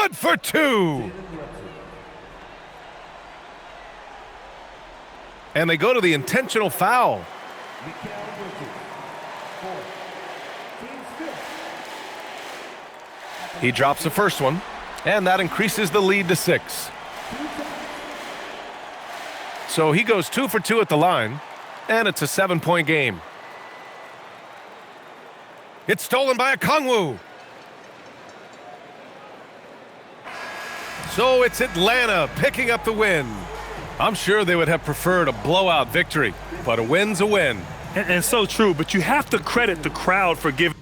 Good for two. And they go to the intentional foul. He drops the first one, and that increases the lead to 6. So he goes 2 for 2 at the line, and it's a 7-point game. It's stolen by Okongwu. So it's Atlanta picking up the win. I'm sure they would have preferred a blowout victory, but a win's a win. And so true, but you have to credit the crowd for giving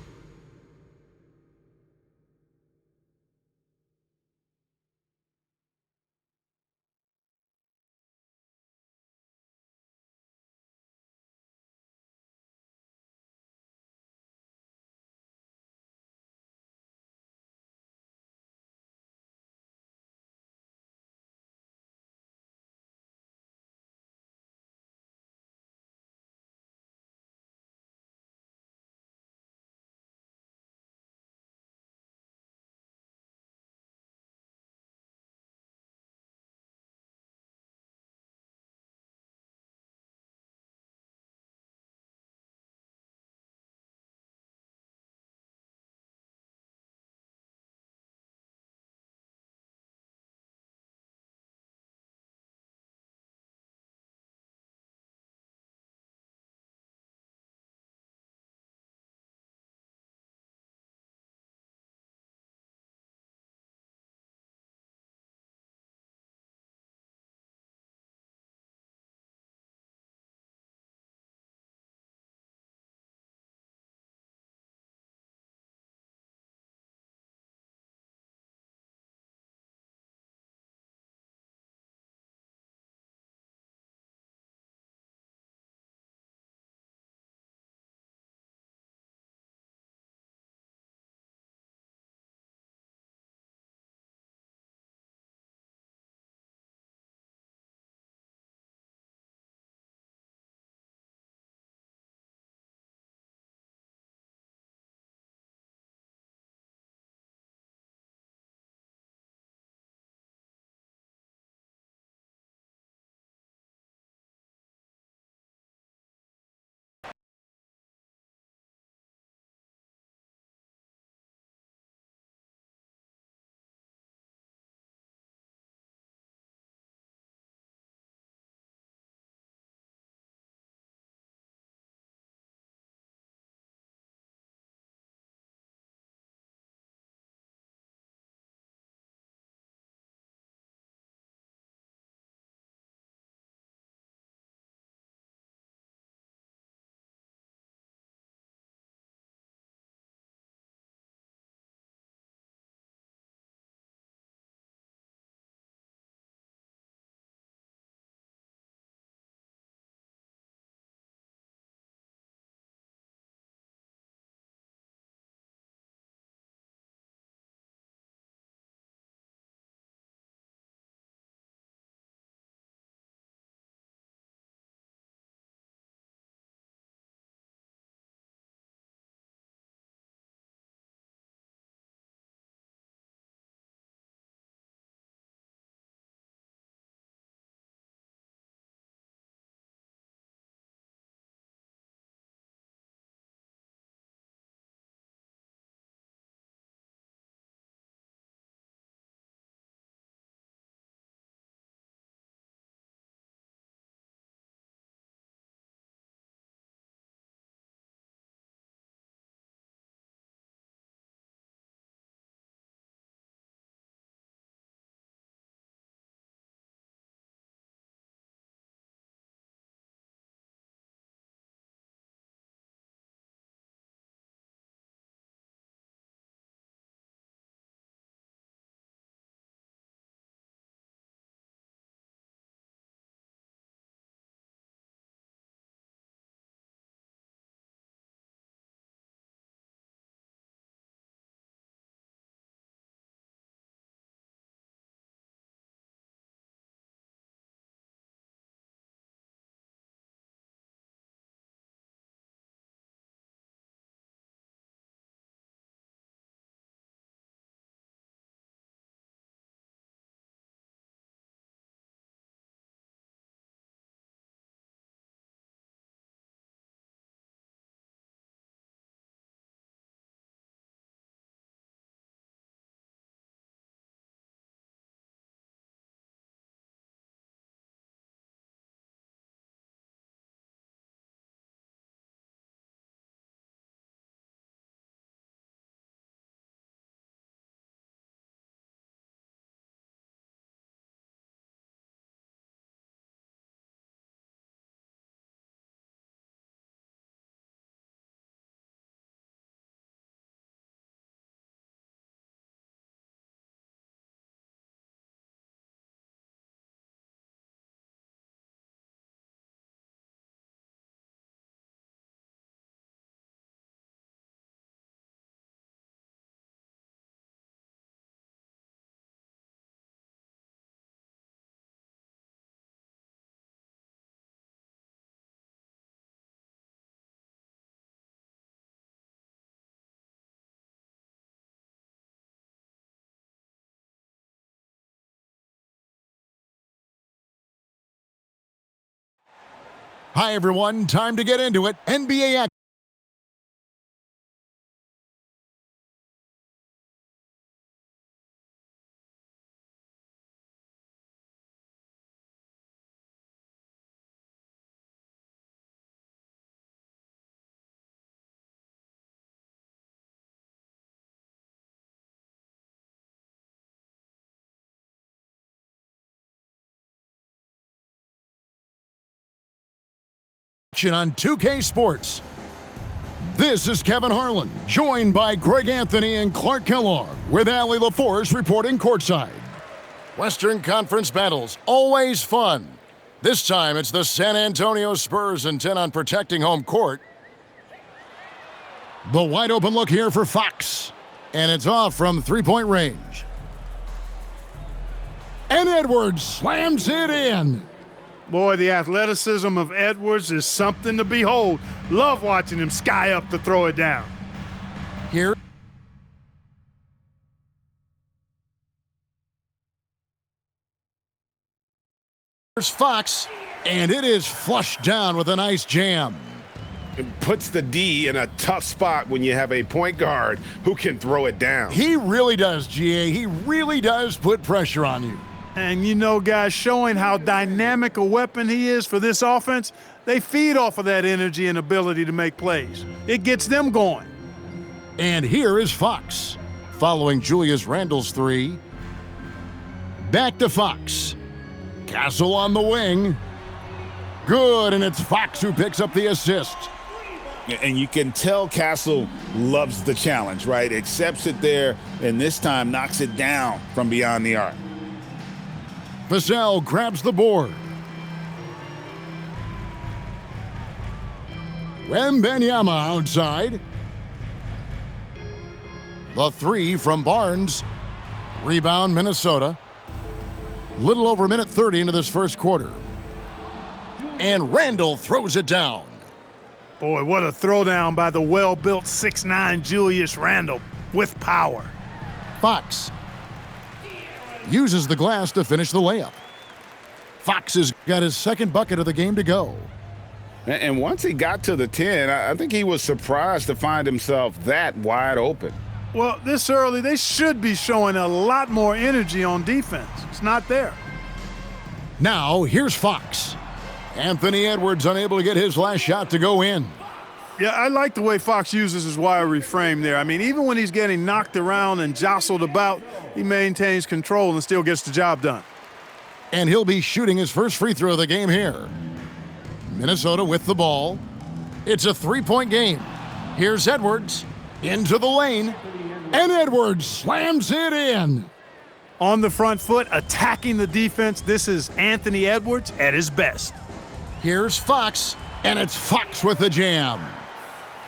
Hi, everyone. Time to get into it. NBA action on 2K Sports. This is Kevin Harlan, joined by Greg Anthony and Clark Kellogg, with Allie LaForce reporting courtside. Western Conference battles, always fun. This time it's the San Antonio Spurs intent on protecting home court. The wide open look here for Fox, and it's off from three-point range. And Edwards slams it in. Boy, the athleticism of Edwards is something to behold. Love watching him sky up to throw it down. Here's Fox, and it is flushed down with a nice jam. It puts the D in a tough spot when you have a point guard who can throw it down. He really does, GA. He really does put pressure on you. And you know, guys, showing how dynamic a weapon he is for this offense, they feed off of that energy and ability to make plays. It gets them going. And here is Fox, following Julius Randle's three. Back to Fox. Castle on the wing. Good, and it's Fox who picks up the assist. And you can tell Castle loves the challenge, right? Accepts it there, and this time knocks it down from beyond the arc. Vassell grabs the board. Wembanyama outside. The three from Barnes. Rebound, Minnesota. Little over a minute 30 into this first quarter. And Randle throws it down. Boy, what a throwdown by the well-built 6'9" Julius Randle with power. Fox uses the glass to finish the layup. Fox has got his second bucket of the game to go. And once he got to the 10, I think he was surprised to find himself that wide open. Well, this early, they should be showing a lot more energy on defense. It's not there. Now, here's Fox. Anthony Edwards unable to get his last shot to go in. Yeah, I like the way Fox uses his wiry frame there. I mean, even when he's getting knocked around and jostled about, he maintains control and still gets the job done. And he'll be shooting his first free throw of the game here. Minnesota with the ball. It's a three-point game. Here's Edwards into the lane, and Edwards slams it in. On the front foot, attacking the defense, this is Anthony Edwards at his best. Here's Fox, and it's Fox with the jam.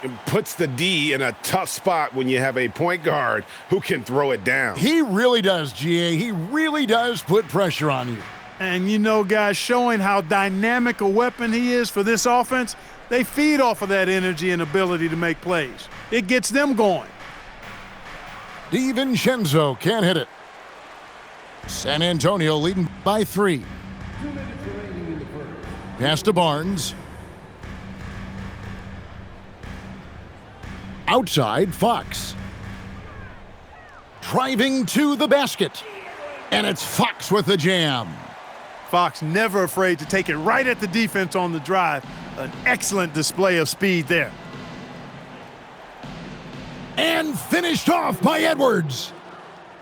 It puts the D in a tough spot when you have a point guard who can throw it down. He really does, GA. He really does put pressure on you. And you know, guys, showing how dynamic a weapon he is for this offense, they feed off of that energy and ability to make plays. It gets them going. DiVincenzo can't hit it. San Antonio leading by 3. Pass to Barnes. Outside, Fox. Driving to the basket. And it's Fox with the jam. Fox never afraid to take it right at the defense on the drive. An excellent display of speed there. And finished off by Edwards.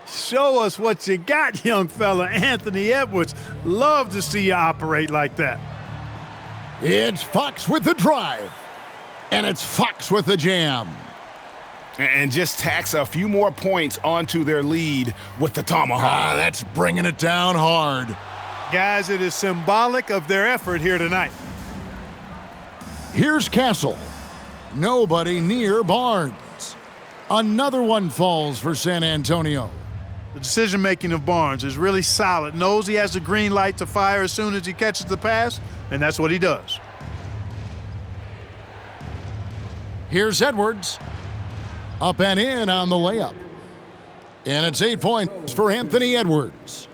Show us what you got, young fella. Anthony Edwards. Love to see you operate like that. It's Fox with the drive. And it's Fox with the jam. And just tacks a few more points onto their lead with the tomahawk. That's bringing it down hard. Guys, it is symbolic of their effort here tonight. Here's Castle. Nobody near Barnes. Another one falls for San Antonio. The decision-making of Barnes is really solid. Knows he has the green light to fire as soon as he catches the pass, and that's what he does. Here's Edwards. Up and in on the layup. And it's 8 points for Anthony Edwards.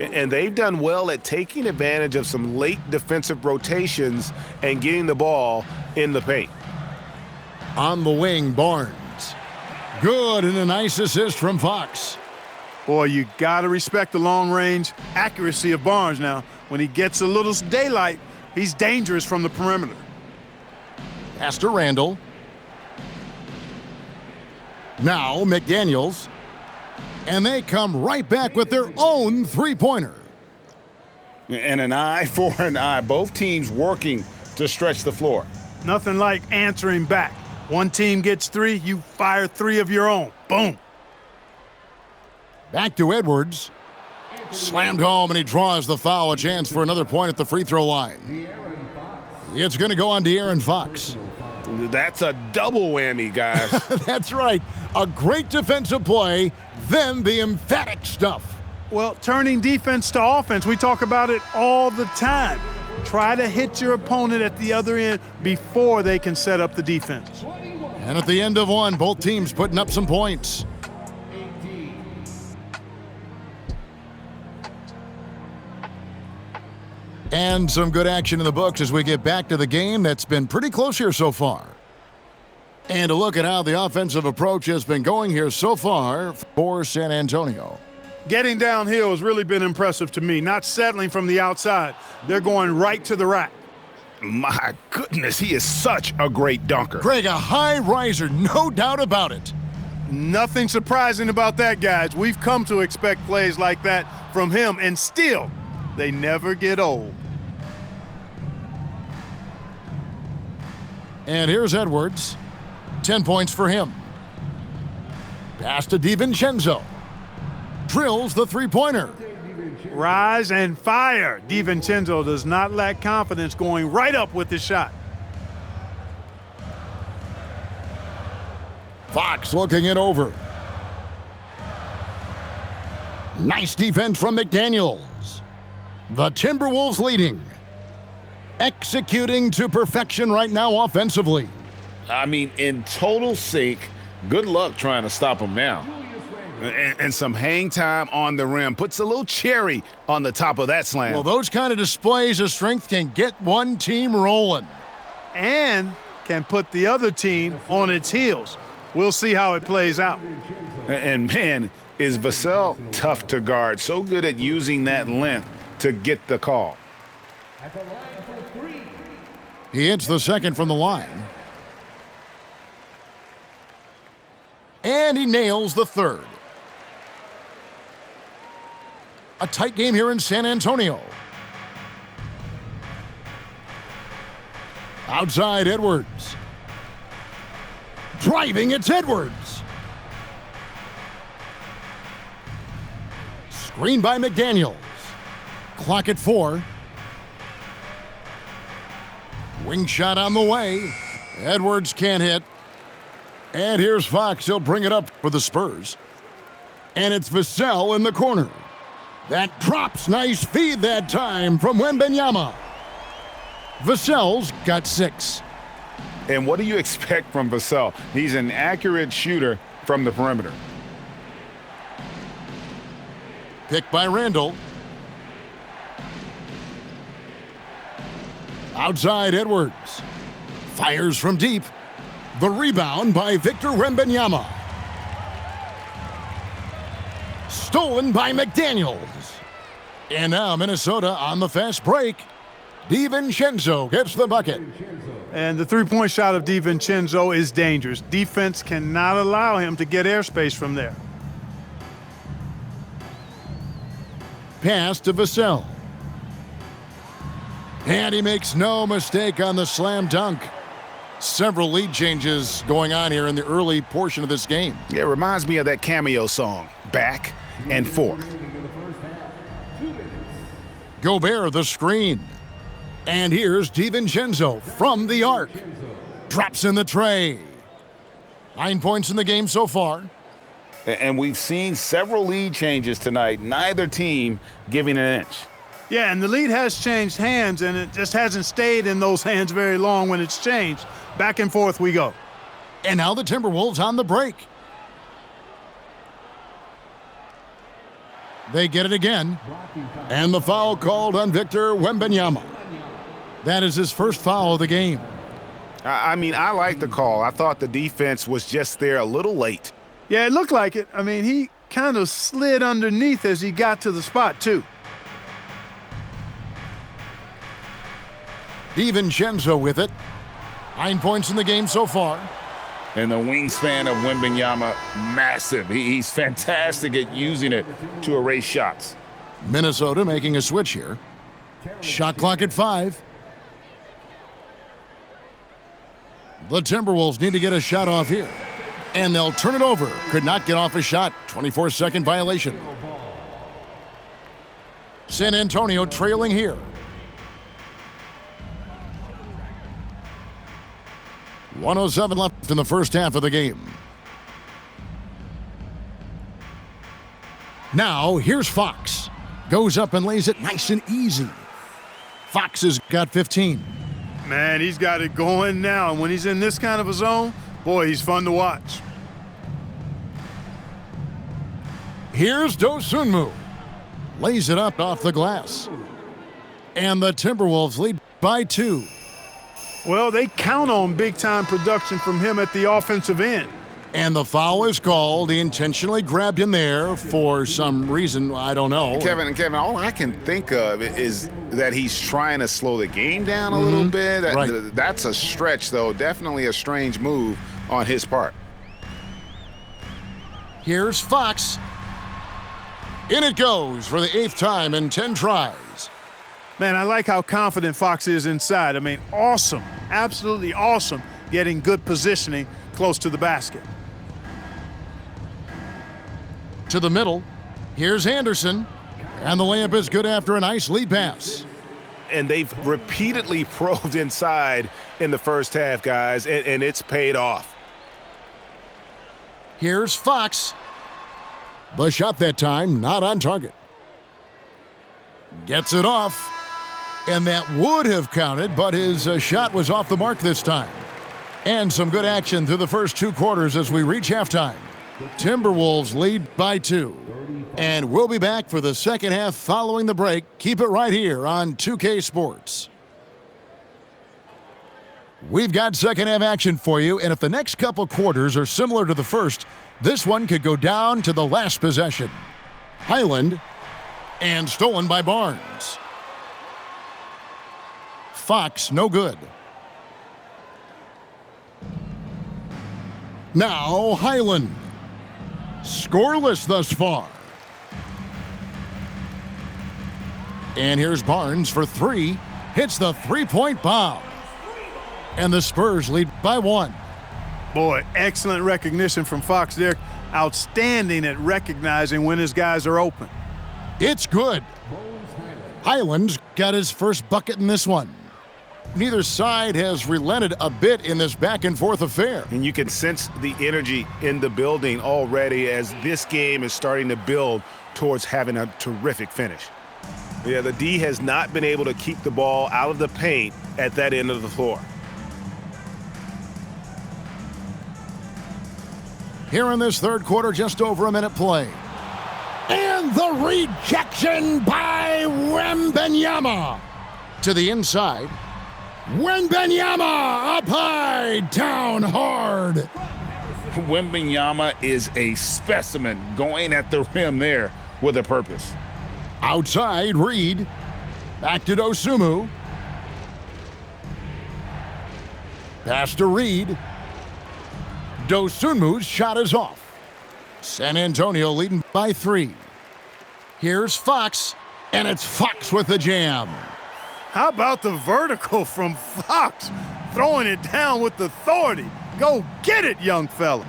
And they've done well at taking advantage of some late defensive rotations and getting the ball in the paint. On the wing, Barnes. Good, and a nice assist from Fox. Boy, you got to respect the long-range accuracy of Barnes now. When he gets a little daylight, he's dangerous from the perimeter. Pass to Randall. Now McDaniels. And they come right back with their own three-pointer. And an eye for an eye. Both teams working to stretch the floor. Nothing like answering back. One team gets three, you fire three of your own. Boom. Back to Edwards. Slammed home, and he draws the foul. A chance for another point at the free throw line. It's going to go on De'Aaron Fox. That's a double whammy, guys. That's right. A great defensive play, then the emphatic stuff. Well, turning defense to offense, we talk about it all the time. Try to hit your opponent at the other end before they can set up the defense. And at the end of one, both teams putting up some points. And some good action in the books as we get back to the game that's been pretty close here so far. And a look at how the offensive approach has been going here so far for San Antonio. Getting downhill has really been impressive to me, not settling from the outside. They're going right to the rack. My goodness, he is such a great dunker. Greg, a high riser, no doubt about it. Nothing surprising about that, guys. We've come to expect plays like that from him, and still, they never get old. And here's Edwards. 10 points for him. Pass to DiVincenzo. Drills the three-pointer. Rise and fire. DiVincenzo does not lack confidence going right up with the shot. Fox looking it over. Nice defense from McDaniels. The Timberwolves leading. Executing to perfection right now offensively. I mean, in total sync. Good luck trying to stop him now. And some hang time on the rim. Puts a little cherry on the top of that slam. Well, those kind of displays of strength can get one team rolling. And can put the other team on its heels. We'll see how it plays out. And man, is Vassell tough to guard. So good at using that length to get the call. He hits the second from the line. And he nails the third. A tight game here in San Antonio. Outside Edwards. Driving, it's Edwards. Screen by McDaniels. Clock at 4. Wing shot on the way. Edwards can't hit. And here's Fox. He'll bring it up for the Spurs. And it's Vassell in the corner. That drops. Nice feed that time from Wembanyama. Vassell's got 6. And what do you expect from Vassell? He's an accurate shooter from the perimeter. Picked by Randall. Outside Edwards. Fires from deep. The rebound by Victor Wembanyama. Stolen by McDaniels. And now Minnesota on the fast break. DiVincenzo gets the bucket. And the three-point shot of DiVincenzo is dangerous. Defense cannot allow him to get airspace from there. Pass to Vassell. And he makes no mistake on the slam dunk. Several lead changes going on here in the early portion of this game. Yeah, it reminds me of that Cameo song, Back and Forth. Gobert the screen. And here's DiVincenzo from the arc. Drops in the tray. 9 points in the game so far. And we've seen several lead changes tonight. Neither team giving an inch. Yeah, and the lead has changed hands, and it just hasn't stayed in those hands very long when it's changed. Back and forth we go. And now the Timberwolves on the break. They get it again. And the foul called on Victor Wembanyama. That is his first foul of the game. I mean, I like the call. I thought the defense was just there a little late. Yeah, it looked like it. I mean, he kind of slid underneath as he got to the spot, too. DiVincenzo with it. 9 points in the game so far. And the wingspan of Wembanyama, massive. He's fantastic at using it to erase shots. Minnesota making a switch here. Shot clock at 5. The Timberwolves need to get a shot off here. And they'll turn it over. Could not get off a shot. 24-second violation. San Antonio trailing here. 1:07 left in the first half of the game. Now, here's Fox. Goes up and lays it nice and easy. Fox has got 15. Man, he's got it going now. And when he's in this kind of a zone, boy, he's fun to watch. Here's Dosunmu. Lays it up off the glass. And the Timberwolves lead by 2. Well, they count on big-time production from him at the offensive end. And the foul is called. He intentionally grabbed him there for some reason. I don't know. Kevin, all I can think of is that he's trying to slow the game down a little bit. That's a stretch, though. Definitely a strange move on his part. Here's Fox. In it goes for the 8th time in 10 tries. Man, I like how confident Fox is inside. I mean, awesome, absolutely awesome, getting good positioning close to the basket. To the middle. Here's Anderson. And the layup is good after a nice lead pass. And they've repeatedly probed inside in the first half, guys, and it's paid off. Here's Fox. The shot that time, not on target. Gets it off. And that would have counted, but his shot was off the mark this time. And some good action through the first 2 quarters as we reach halftime. Timberwolves lead by 2. And we'll be back for the second half following the break. Keep it right here on 2K Sports. We've got second half action for you, and if the next couple quarters are similar to the first, this one could go down to the last possession. Highland, and stolen by Barnes. Fox, no good. Now Highland. Scoreless thus far. And here's Barnes for 3. Hits the three-point bomb. And the Spurs lead by 1. Boy, excellent recognition from Fox there. Outstanding at recognizing when his guys are open. It's good. Highland's got his first bucket in this one. Neither side has relented a bit in this back-and-forth affair. And you can sense the energy in the building already as this game is starting to build towards having a terrific finish. Yeah, the D has not been able to keep the ball out of the paint at that end of the floor. Here in this third quarter, just over a minute play. And the rejection by Wembanyama. To the inside. Wembanyama up high, down hard. Wembanyama is a specimen going at the rim there with a purpose. Outside, Reed. Back to Dosunmu. Pass to Reed. Dosunmu's shot is off. San Antonio leading by 3. Here's Fox, and it's Fox with the jam. How about the vertical from Fox? Throwing it down with authority. Go get it, young fella.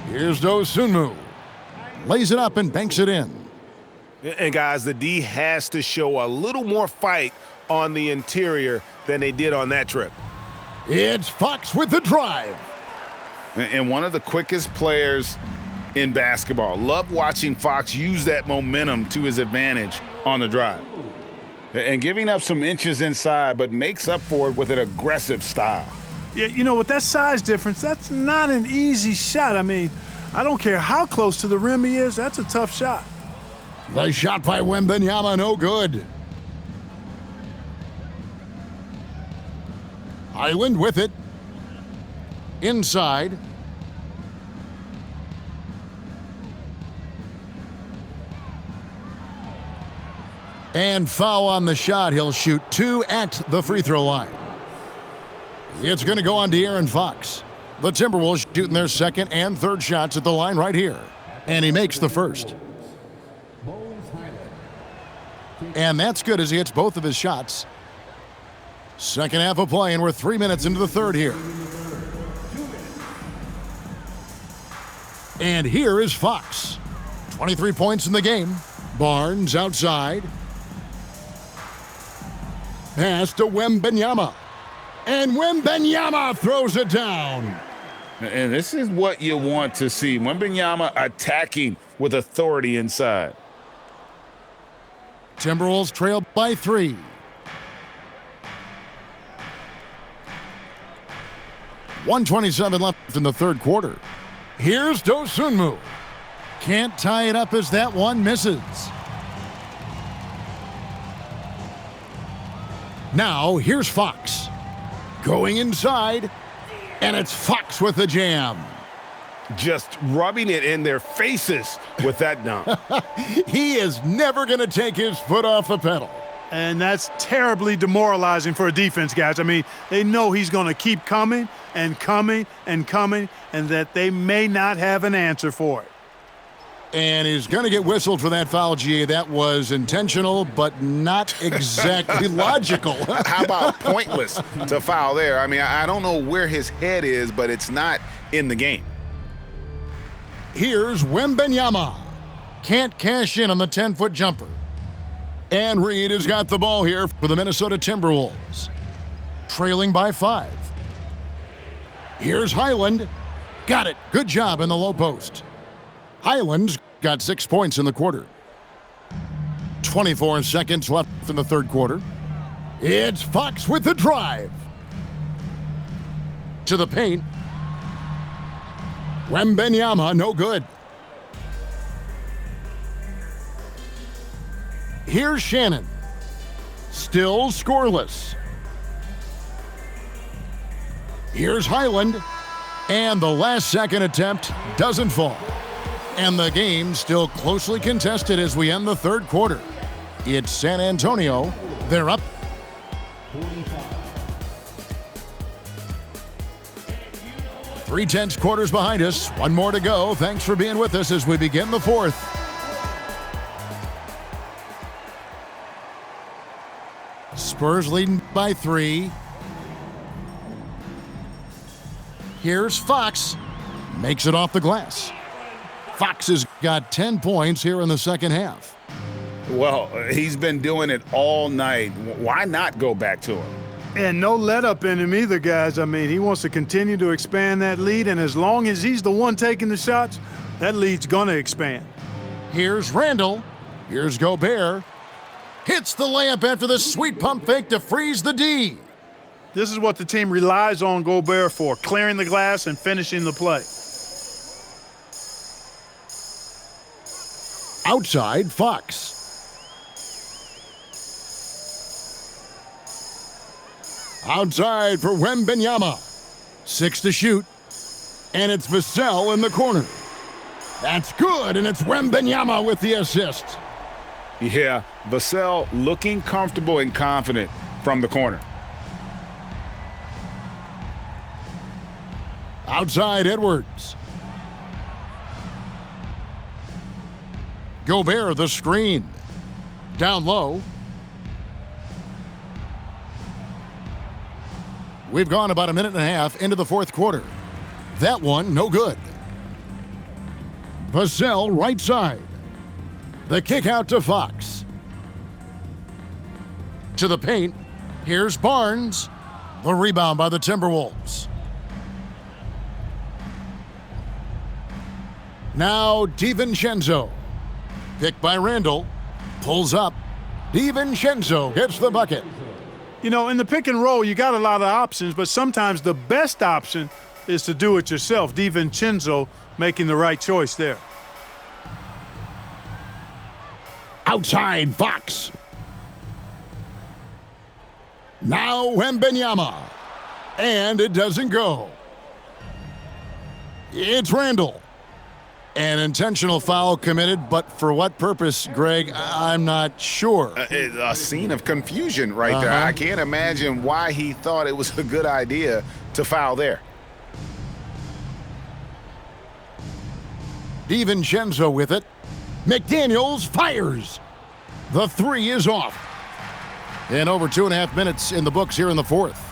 Here's Dosunmu. Lays it up and banks it in. And guys, the D has to show a little more fight on the interior than they did on that trip. It's Fox with the drive. And one of the quickest players in basketball. Love watching Fox use that momentum to his advantage on the drive. And giving up some inches inside, but makes up for it with an aggressive style. Yeah, you know, with that size difference, that's not an easy shot. I mean, I don't care how close to the rim he is, that's a tough shot. The shot by Wembanyama, no good. Highland with it. Inside. And foul on the shot. He'll shoot 2 at the free throw line. It's going to go on De'Aaron Fox. The Timberwolves shooting their second and third shots at the line right here. And he makes the first. And that's good as he hits both of his shots. Second half of play, and we're 3 minutes into the third here. And here is Fox. 23 points in the game. Barnes outside. Pass to Wembanyama. And Wembanyama throws it down. And this is what you want to see. Wembanyama attacking with authority inside. Timberwolves trail by 3. .127 left in the third quarter. Here's Dosunmu. Can't tie it up as that one misses. Now, here's Fox. Going inside, and it's Fox with the jam. Just rubbing it in their faces with that dunk. He is never going to take his foot off the pedal. And that's terribly demoralizing for a defense, guys. I mean, they know he's going to keep coming and coming and coming, and that they may not have an answer for it. And he's going to get whistled for that foul, GA. That was intentional, but not exactly logical. How about pointless to foul there? I mean, I don't know where his head is, but it's not in the game. Here's Wembanyama. Can't cash in on the 10-foot jumper. And Reed has got the ball here for the Minnesota Timberwolves. Trailing by 5. Here's Highland. Got it. Good job in the low post. Highland's got 6 points in the quarter. 24 seconds left in the third quarter. It's Fox with the drive. To the paint. Wembanyama, no good. Here's Shannon. Still scoreless. Here's Highland. And the last second attempt doesn't fall. And the game still closely contested as we end the third quarter. It's San Antonio. They're up. 3/10 quarters behind us. One more to go. Thanks for being with us as we begin the fourth. Spurs leading by 3. Here's Fox. Makes it off the glass. Fox has got 10 points here in the second half. Well, he's been doing it all night. Why not go back to him? And no let up in him either, guys. I mean, he wants to continue to expand that lead, and as long as he's the one taking the shots, that lead's going to expand. Here's Randall. Here's Gobert. Hits the layup after the sweet pump fake to freeze the D. This is what the team relies on Gobert for, clearing the glass and finishing the play. Outside, Fox. Outside for Wembanyama. 6 to shoot. And it's Vassell in the corner. That's good, and it's Wembanyama with the assist. Yeah, Vassell looking comfortable and confident from the corner. Outside, Edwards. Gobert, the screen. Down low. We've gone about a minute and a half into the fourth quarter. That one, no good. Vassell, right side. The kick out to Fox. To the paint. Here's Barnes. The rebound by the Timberwolves. Now DiVincenzo. Picked by Randall. Pulls up. DiVincenzo gets the bucket. You know, in the pick and roll, you got a lot of options, but sometimes the best option is to do it yourself. DiVincenzo making the right choice there. Outside Fox. Now Wembanyama. And it doesn't go. It's Randall. An intentional foul committed, but for what purpose, Greg? I'm not sure. A scene of confusion right there. I can't imagine why he thought it was a good idea to foul there. DiVincenzo with it. McDaniels fires. The three is off. And over 2.5 minutes in the books here in the fourth.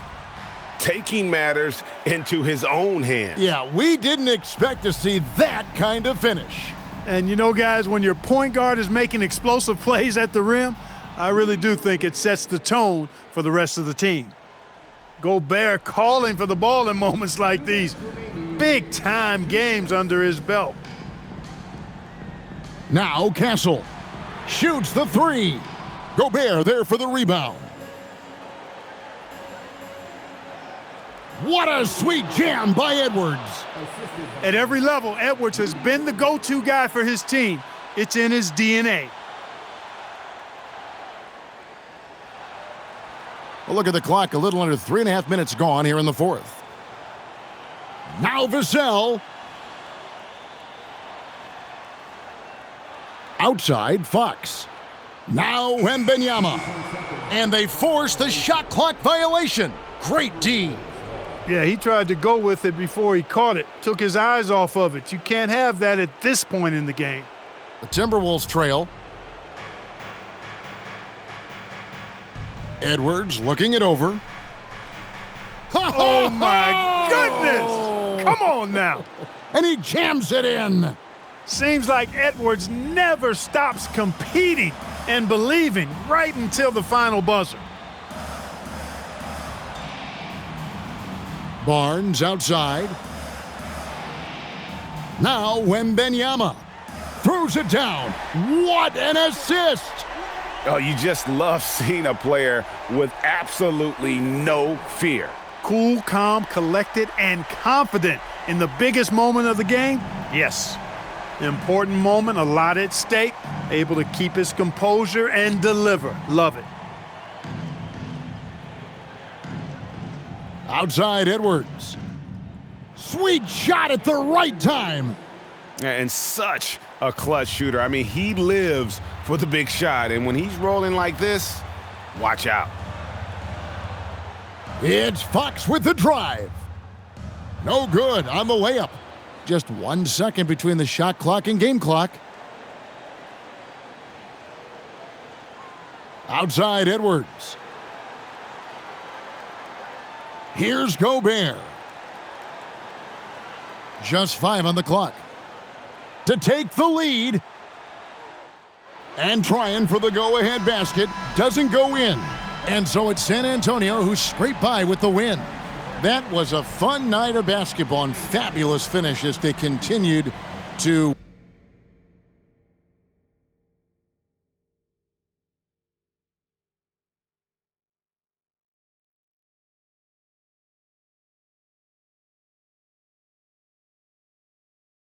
Taking matters into his own hands. Yeah, we didn't expect to see that kind of finish. And you know, guys, when your point guard is making explosive plays at the rim, I really do think it sets the tone for the rest of the team. Gobert calling for the ball in moments like these. Big-time games under his belt. Now Castle shoots the three. Gobert there for the rebound. What a sweet jam by Edwards. At every level, Edwards has been the go-to guy for his team. It's in his DNA. Well, look at the clock. A little under 3.5 minutes gone here in the fourth. Now Vassell. Outside Fox. Now Wembanyama. And they force the shot clock violation. Great D. Yeah, he tried to go with it before he caught it. Took his eyes off of it. You can't have that at this point in the game. The Timberwolves trail. Edwards looking it over. Oh, my goodness! Come on now. And he jams it in. Seems like Edwards never stops competing and believing right until the final buzzer. Barnes outside. Now Wembanyama throws it down. What an assist! Oh, you just love seeing a player with absolutely no fear. Cool, calm, collected, and confident in the biggest moment of the game? Yes. Important moment, a lot at stake. Able to keep his composure and deliver. Love it. Outside Edwards. Sweet shot at the right time. And such a clutch shooter. I mean, he lives for the big shot. And when he's rolling like this, watch out. It's Fox with the drive. No good on the layup. Just 1 second between the shot clock and game clock. Outside Edwards. Here's Gobert. Just 5 on the clock. To take the lead. And trying for the go-ahead basket. Doesn't go in. And so it's San Antonio who scraped by with the win. That was a fun night of basketball and fabulous finish as they continued to